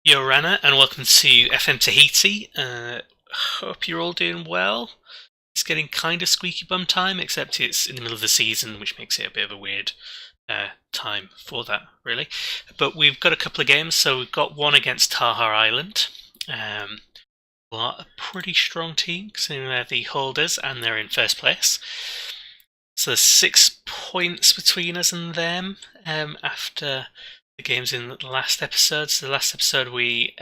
Yorana, and welcome to FM Tahiti. Hope you're all doing well. It's getting kind of squeaky bum time, except it's in the middle of the season, which makes it a bit of a weird time for that, really. But we've got a couple of games, so we've got one against Tahiti Island. Who are a pretty strong team, considering they're the holders and they're in first place. So there's 6 points between us and them after the games in the last episode. So the last episode we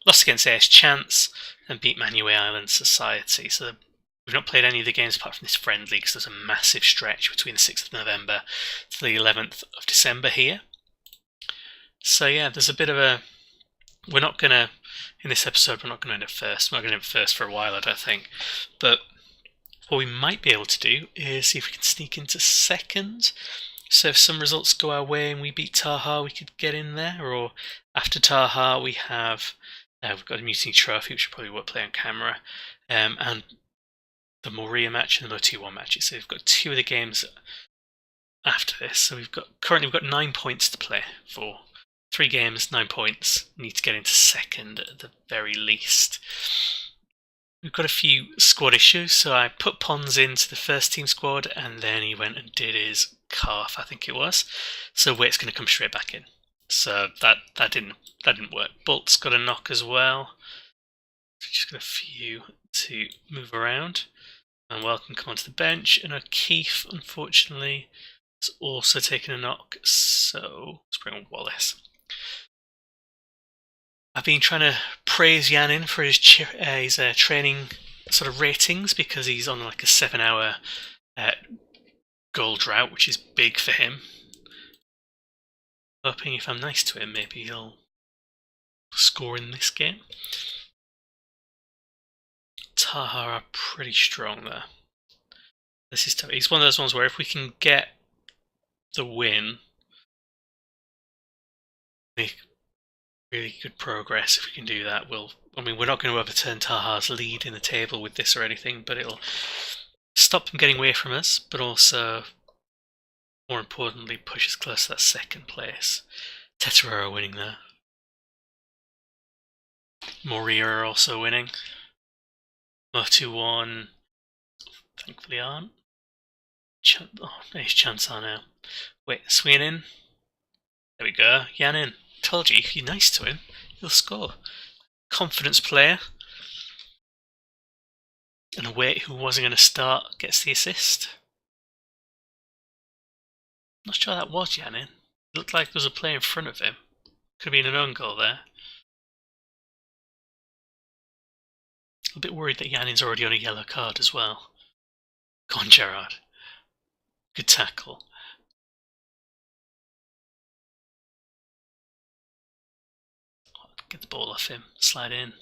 lost against AS Chance and beat Marquesas Islands Society. So we've not played any of the games apart from this friendly because there's a massive stretch between the 6th of November to the 11th of December here. So yeah, there's a bit of a... We're not going to... In this episode, we're not going to end up first. We're not going to end up first for a while, I don't think. But what we might be able to do is see if we can sneak into second. So if some results go our way and we beat Tahiti, we could get in there. Or after Tahiti, we've got a Mutiny Trophy, which we probably won't play on camera, and the Moria match and the Mo2-1 matches. So we've got 2 of the games after this. So currently we've got 9 points to play for. 3 games, 9 points. Need to get into second at the very least. We've got a few squad issues, so I put Pons into the first team squad, and then he went and did his calf, I think it was. So Waite's going to come straight back in. So that didn't work. Bolt's got a knock as well. Just got a few to move around. And Welcome come onto the bench, and O'Keefe, unfortunately, has also taken a knock. So let's bring on Wallace. I've been trying to praise Yanin for his training sort of ratings because he's on like a 7-hour goal drought, which is big for him. Hoping if I'm nice to him, maybe he'll score in this game. Taha are pretty strong there. This is tough. He's one of those ones where if we can get the win, make really good progress. If we can do that, we're not going to overturn Taha's lead in the table with this or anything, but it'll stop them getting away from us, but also, more importantly, push us close to that second place. Teterera winning there. Moria are also winning. Mo2-1 thankfully aren't. Nice chance are now. Wait, swinging in. There we go. Yanin. Told you, if you're nice to him, he'll score. Confidence player. And a Wait who wasn't going to start gets the assist. Not sure that was Yanin. It looked like there was a player in front of him. Could have been an own goal there. A bit worried that Yanin's already on a yellow card as well. Go on, Gerard. Good tackle. Get the ball off him. Slide in.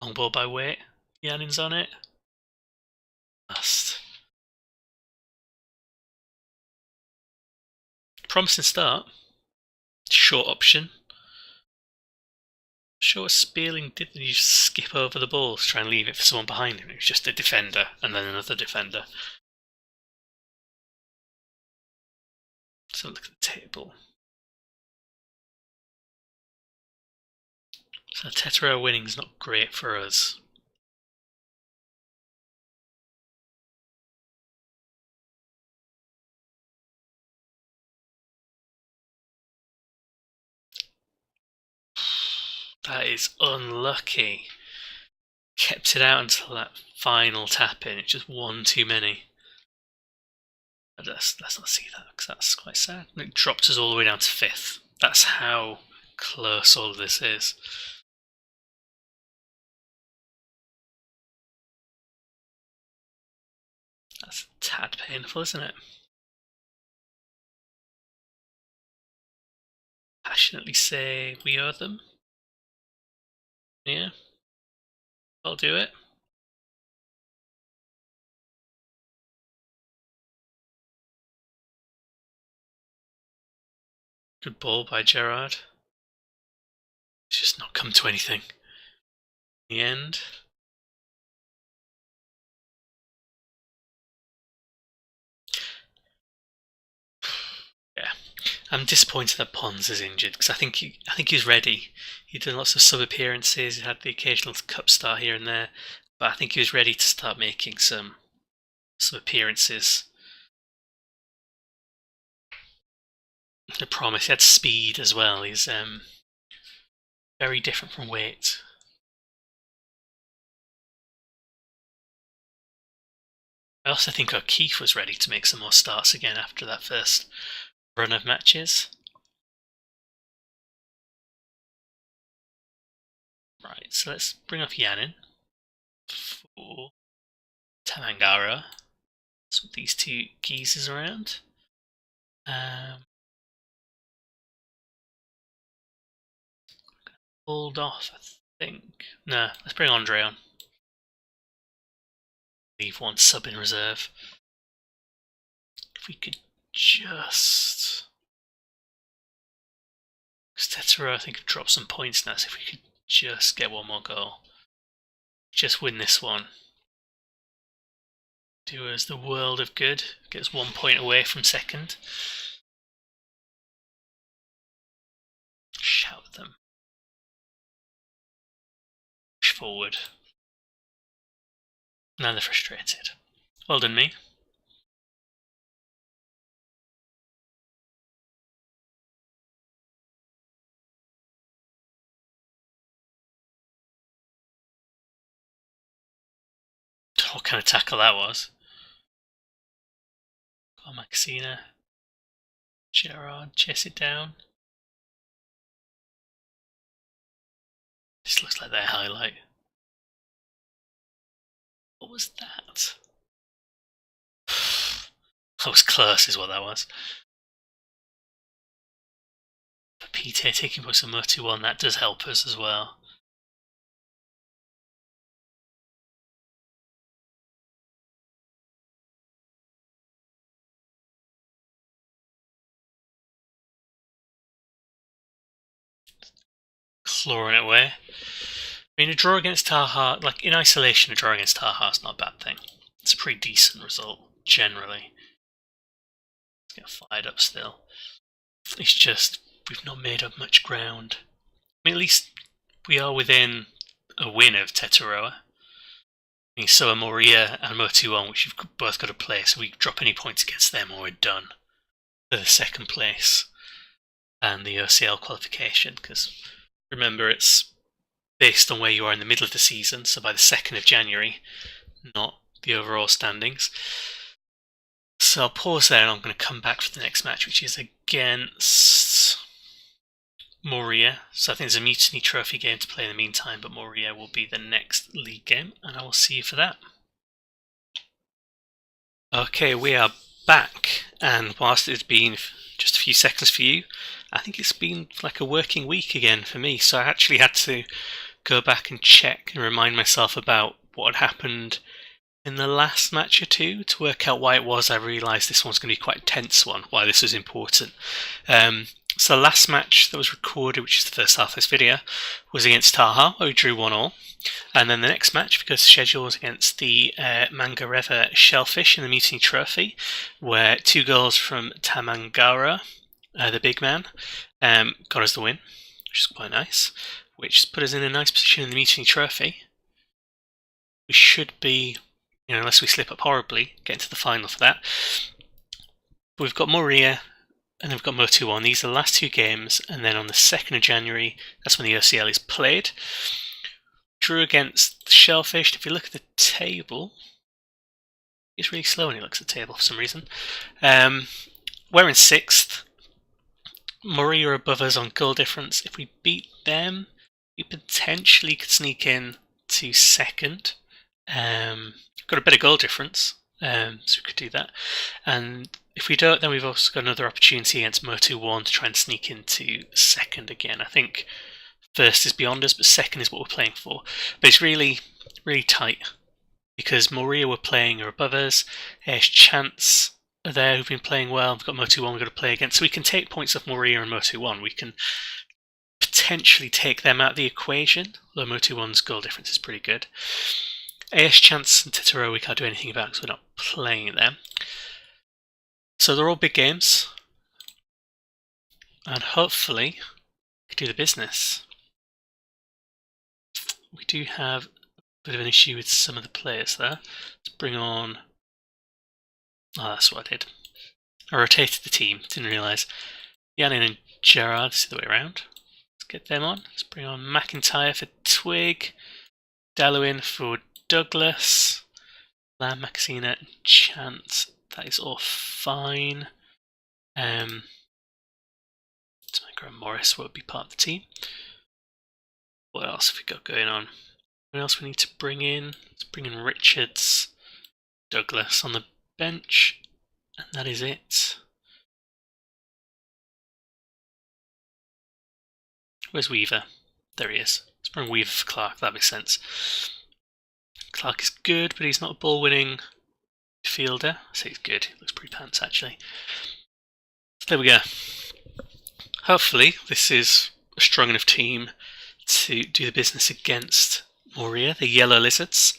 Long ball by Wait. Yanin's on it. Last. Promising start. Short option. Sure what Spearling did. Did he just skip over the ball to try and leave it for someone behind him? It was just a defender and then another defender. So look at the table. So Teterera winning is not great for us. That is unlucky. Kept it out until that final tap in. It's just one too many. Let's not see that because that's quite sad. It dropped us all the way down to 5th. That's how close all of this is. That's a tad painful, isn't it? Passionately say we owe them. Yeah, I'll do it. Good ball by Gerard. It's just not come to anything. In the end. Yeah. I'm disappointed that Pons is injured because I think he was ready. He'd done lots of sub appearances. He had the occasional cup start here and there, but I think he was ready to start making some appearances. I promise he had speed as well. He's very different from weight. I also think O'Keefe was ready to make some more starts again after that first run of matches. Right, so let's bring up Yanin for Tamangara. Swap these two geezers around. Hold off, I think. No, let's bring Andre on. Leave one sub in reserve. If we could just... because Tetsuo, I think, have dropped some points now, so if we could just get one more goal. Just win this one. Do us the world of good. Gets 1 point away from second. Shout at them. Push forward. Now they're frustrated. Well done, me. Don't know what kind of tackle that was. Got Maxina. Gerard, chase it down. This looks like their highlight. What was that? That was close, is what that was. But Peter taking points from 2-1, that does help us as well. Clawing it away. I mean, a draw against Taha, like in isolation, a draw against Taha is not a bad thing. It's a pretty decent result, generally. Let's get fired up still. It's just, we've not made up much ground. I mean, at least we are within a win of Tetaroa. I mean, so are Moria and Motuon, which you've both got to play, so we drop any points against them or we're done for the second place and the OCL qualification, because remember, it's based on where you are in the middle of the season, so by the 2nd of January, not the overall standings. So I'll pause there and I'm going to come back for the next match, which is against Moria. So I think there's a Mutiny Trophy game to play in the meantime, but Moria will be the next league game, and I will see you for that. Okay, we are back, and whilst it's been just a few seconds for you, I think it's been like a working week again for me, so I actually had to go back and check and remind myself about what had happened in the last match or two to work out why it was I realised this one's going to be quite a tense one, why this was important. So the last match that was recorded, which is the first half of this video, was against Taha, where we drew 1-1. And then the next match, because the schedule was against the Mangareva Shellfish in the Mutiny Trophy, where 2 goals from Tamangara, the big man, got us the win, which is quite nice, which put us in a nice position in the Mutiny Trophy. We should be, unless we slip up horribly, getting to the final for that. But we've got Moria and then we've got Motuon. These are the last 2 games, and then on the 2nd of January, that's when the OCL is played. Drew against the Shellfish. If you look at the table, it's really slow when he looks at the table for some reason. We're in 6th. Moria are above us on goal difference. If we beat them, we potentially could sneak in to 2nd. Got a bit of goal difference, so we could do that. And if we don't, then we've also got another opportunity against Motu1 to try and sneak into 2nd again. I think 1st is beyond us, but 2nd is what we're playing for. But it's really, really tight, because Moria were playing are above us. There's Chance are there who've been playing well. We've got Motu1 we've got to play against. So we can take points off Moria and Motu1. We can potentially take them out of the equation, although Motu1's goal difference is pretty good. AS Chance and Titaro we can't do anything about because we're not playing them. So they're all big games. And hopefully we can do the business. We do have a bit of an issue with some of the players there. Let's bring on... Oh, that's what I did. I rotated the team, didn't realise. Yannin and Gerard, it's the other way around. Let's get them on. Let's bring on McIntyre for Twig, Delwyn for Douglas, Lamb, Maxina, and Chant. That is all fine. Graham Morris will be part of the team. What else have we got going on? What else we need to bring in? Let's bring in Richards, Douglas on the bench, and that is it. Where's Weaver? There he is. Let's bring Weaver for Clark, that makes sense. Clark is good, but he's not a ball-winning fielder. I say he's good, he looks pretty pants actually. So there we go. Hopefully this is a strong enough team to do the business against Moria, the yellow lizards.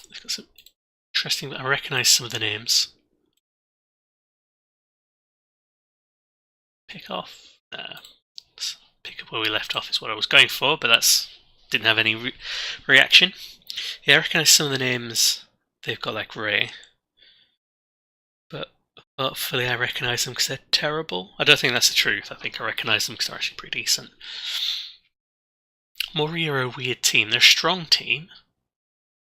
They've got some interesting, I recognise some of the names. Pick off? Let's pick up where we left off is what I was going for, but that's didn't have any reaction. Yeah, I recognise some of the names. They've got like Ray. But hopefully I recognise them because they're terrible. I don't think that's the truth. I think I recognise them because they're actually pretty decent. Moria are a weird team. They're a strong team.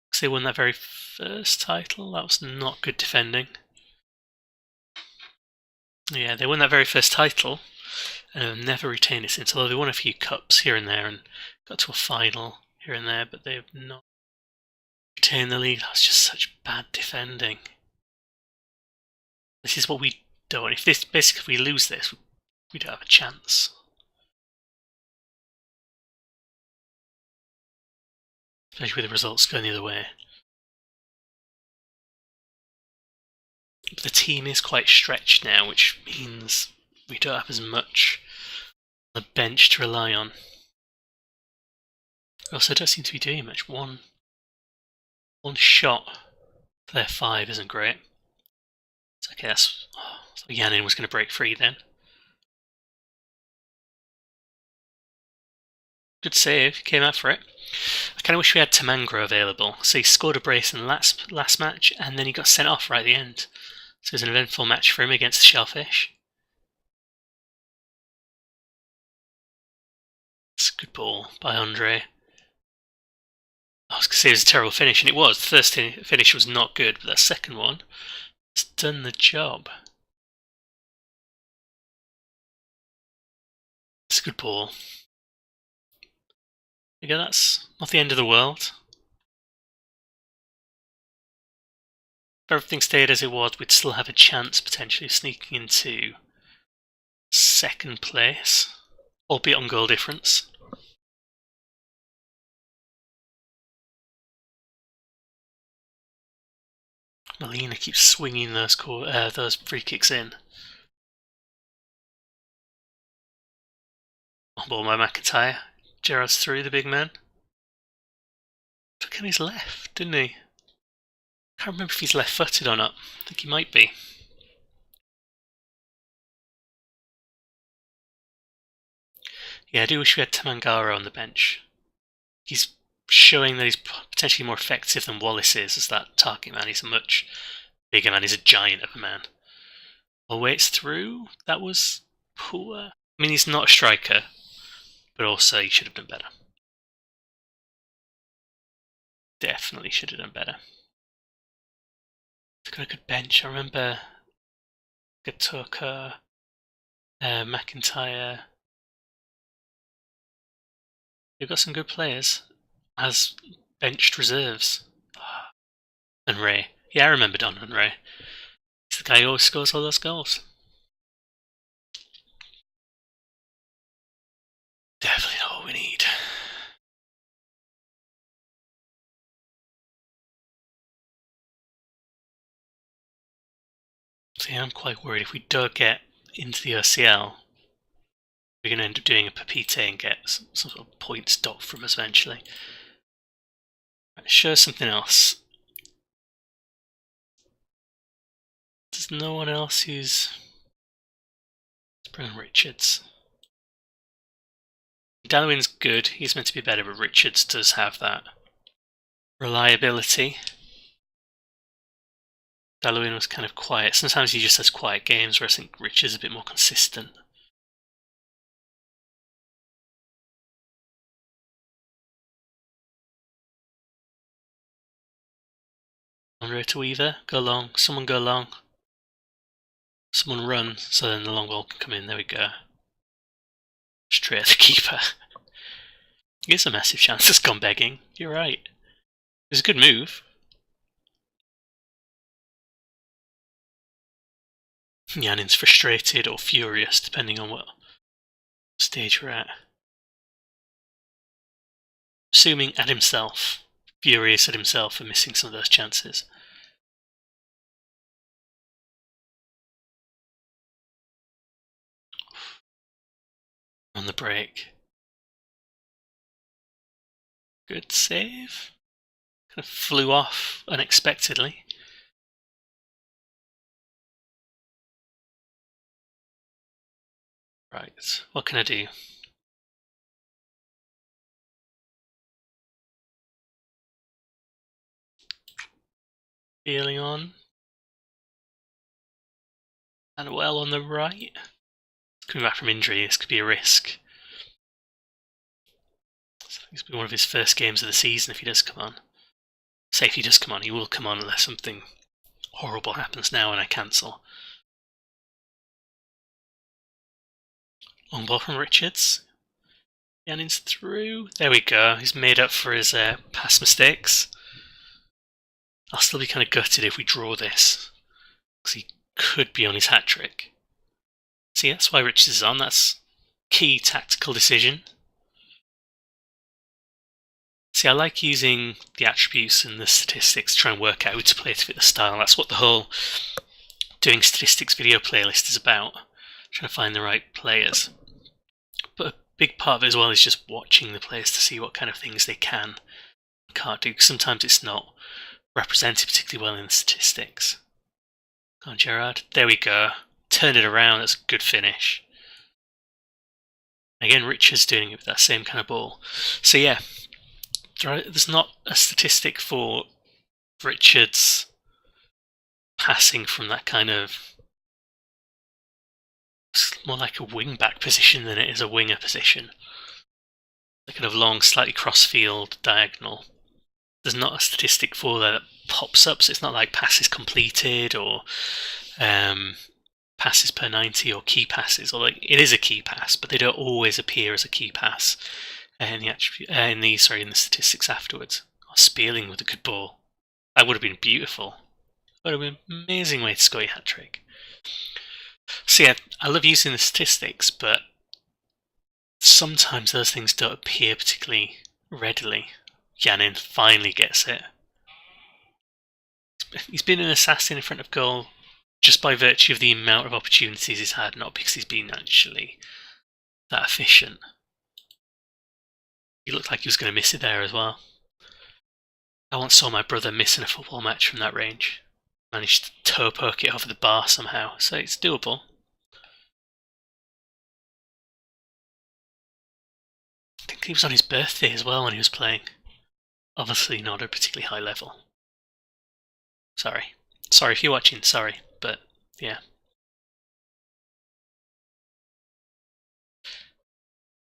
Because they won that very first title. That was not good defending. Yeah, they won that very first title and have never retained it since. Although they won a few cups here and there and got to a final here and there, but they've not retained the league. That's just such bad defending. This is what we don't. If we lose this, we don't have a chance. Especially with the results going the other way. But the team is quite stretched now, which means we don't have as much on the bench to rely on. We also don't seem to be doing much. One shot for their 5 isn't great. So okay, that's... Oh, I thought Yannin was going to break free then. Good save, he came out for it. I kind of wish we had Tamangro available. So he scored a brace in the last match, and then he got sent off right at the end. So it was an eventful match for him against the Shellfish. It's a good ball by Andre. I was going to say it was a terrible finish, and it was. The first finish was not good, but that second one has done the job. It's a good ball. There you go, that's not the end of the world. If everything stayed as it was, we'd still have a chance potentially of sneaking into second place, albeit on goal difference. Molina keeps swinging those free kicks in. On ball by McIntyre. Gerard's through, the big man. Took on his left, didn't he? Can't remember if he's left-footed or not. I think he might be. Yeah, I do wish we had Tamangaro on the bench. He's showing that he's potentially more effective than Wallace is as that target man. He's a much bigger man. He's a giant of a man. Well, waits through. That was poor. I mean, he's not a striker, but also he should have done better. Definitely should have done better. They've got a good bench. I remember Gatoka, McIntyre. They've got some good players as benched reserves. And Ray. Yeah, I remember Donovan Ray. He's the guy who always scores all those goals. Definitely not what we need. So yeah, I'm quite worried if we don't get into the OCL, we're going to end up doing a Papite and get some sort of points docked from us eventually. Right, show us something else. There's no one else who's Bring on Richards. Dallowin's good, he's meant to be better, but Richards does have that reliability. Dallowin was kind of quiet. Sometimes he just has quiet games, where I think Richards is a bit more consistent. Andre to Weaver, go long, someone go long. Someone run, so then the long ball can come in, there we go. Straight at the keeper. Here's a massive chance it's gone begging, you're right. It was a good move. Yanin's frustrated or furious, depending on what stage we're at. Assuming at himself, furious at himself for missing some of those chances. On the break. Good save. Kind of flew off unexpectedly. Right, what can I do? Feeling on. And well on the right. Coming back from injury, this could be a risk. So this will be one of his first games of the season if he does come on. Say if he does come on, he will come on unless something horrible happens now and I cancel. Long ball from Richards. Yanin's through. There we go. He's made up for his past mistakes. I'll still be kind of gutted if we draw this, because he could be on his hat-trick. See, that's why Richards is on. That's key tactical decision. See, I like using the attributes and the statistics to try and work out who to play to fit the style. That's what the whole doing statistics video playlist is about. Trying to find the right players. But a big part of it as well is just watching the players to see what kind of things they can and can't do. Sometimes it's not represented particularly well in the statistics. Come on, Gerard. There we go. Turn it around. That's a good finish. Again, Richards doing it with that same kind of ball. So yeah, there's not a statistic for Richards passing from that kind of... It's more like a wing-back position than it is a winger position. The kind of long, slightly cross-field diagonal. There's not a statistic for that pops up, so it's not like passes completed or passes per 90 or key passes. Although it is a key pass, but they don't always appear as a key pass in the statistics afterwards. Oh, Spearling with a good ball. That would have been beautiful. That would have been an amazing way to score your hat-trick. So yeah, I love using the statistics, but sometimes those things don't appear particularly readily. Yanin finally gets it. He's been an assassin in front of goal just by virtue of the amount of opportunities he's had, not because he's been actually that efficient. He looked like he was going to miss it there as well. I once saw my brother missing a football match from that range. Managed to toe poke it over the bar somehow, so it's doable. I think he was on his birthday as well when he was playing. Obviously not at a particularly high level. Sorry if you're watching, sorry, but yeah.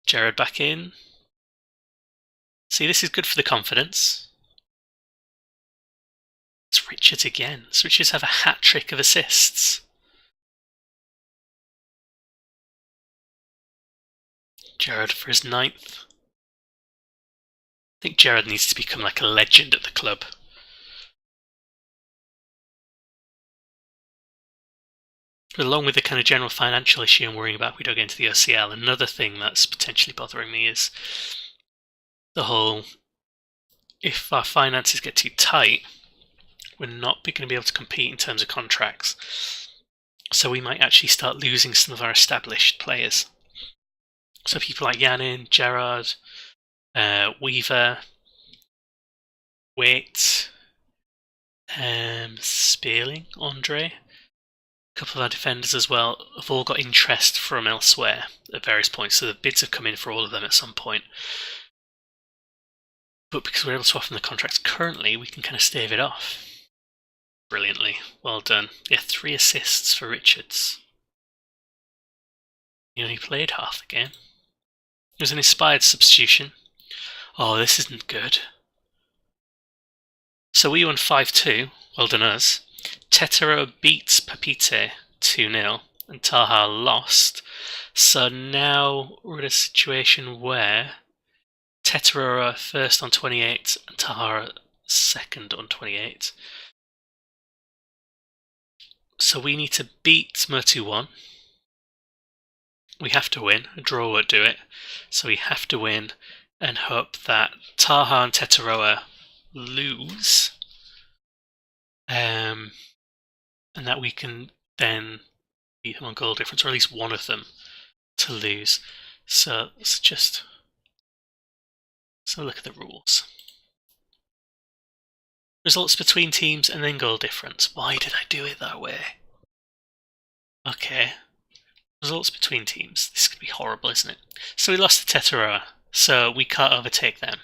Jared back in. See, this is good for the confidence. It's Richards again. So Richards have a hat-trick of assists. Jared for his 9th. I think Jared needs to become like a legend at the club. But along with the kind of general financial issue I'm worrying about if we don't get into the OCL, another thing that's potentially bothering me is the whole, if our finances get too tight, we're not going to be able to compete in terms of contracts. So we might actually start losing some of our established players. So people like Yanin, Gerard, Weaver, Waite, Spearling, Andre, couple of our defenders as well have all got interest from elsewhere at various points, so the bids have come in for all of them at some point. But because we're able to offer them the contracts currently, we can kind of stave it off. Brilliantly. Well done. Yeah, 3 assists for Richards. He only played half the game. It was an inspired substitution. Oh, this isn't good. So we won 5-2. Well done us. Tetero beats Papite 2-0 and Taha lost. So now we're in a situation where Tetero are first on 28 and Taha are second on 28. So we need to beat Murtu 1. We have to win. A draw won't do it. So we have to win and hope that Taha and Teteroa lose. And that we can then beat them on goal difference, or at least one of them to lose. So let's just look at the rules. Results between teams and then goal difference. Why did I do it that way? Okay. Results between teams. This could be horrible, isn't it? So we lost to Teteroa, so we can't overtake them.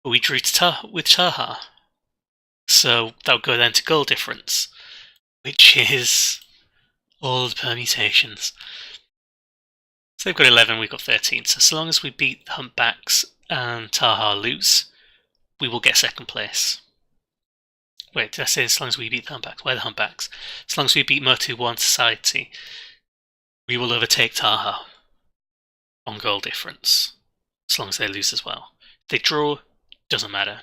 But we drew with Taha. So that would go then to goal difference, which is all the permutations. So they've got 11, we've got 13. So long as we beat the Humpbacks and Taha lose, we will get second place. Wait, did I say as long as we beat the Humpbacks? Why the Humpbacks? As long as we beat Murtu 1 Society, we will overtake Taha on goal difference, as long as they lose as well. If they draw, doesn't matter.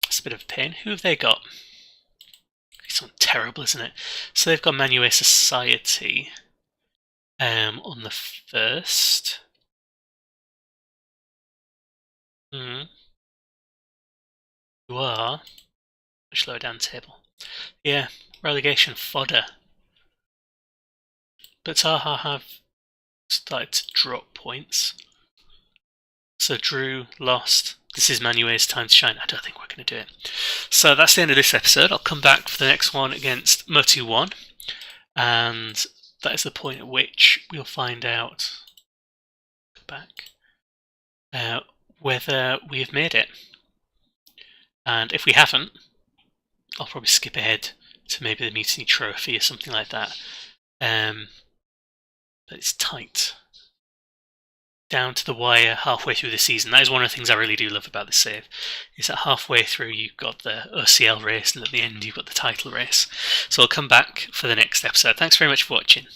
It's a bit of a pain. Who have they got? It's something terrible, isn't it? So they've got Marquesas Society on the 1st. Who are much lower down the table. Yeah, relegation fodder. But Taha have started to drop points. So drew, lost. This is Manuel's time to shine. I don't think we're going to do it. So that's the end of this episode. I'll come back for the next one against Murtu 1. And that is the point at which we'll find out whether we have made it. And if we haven't, I'll probably skip ahead to maybe the Mutiny Trophy or something like that. But it's tight. Down to the wire halfway through the season. That is one of the things I really do love about this save, is that halfway through you've got the OCL race and at the end you've got the title race. So I'll come back for the next episode. Thanks very much for watching.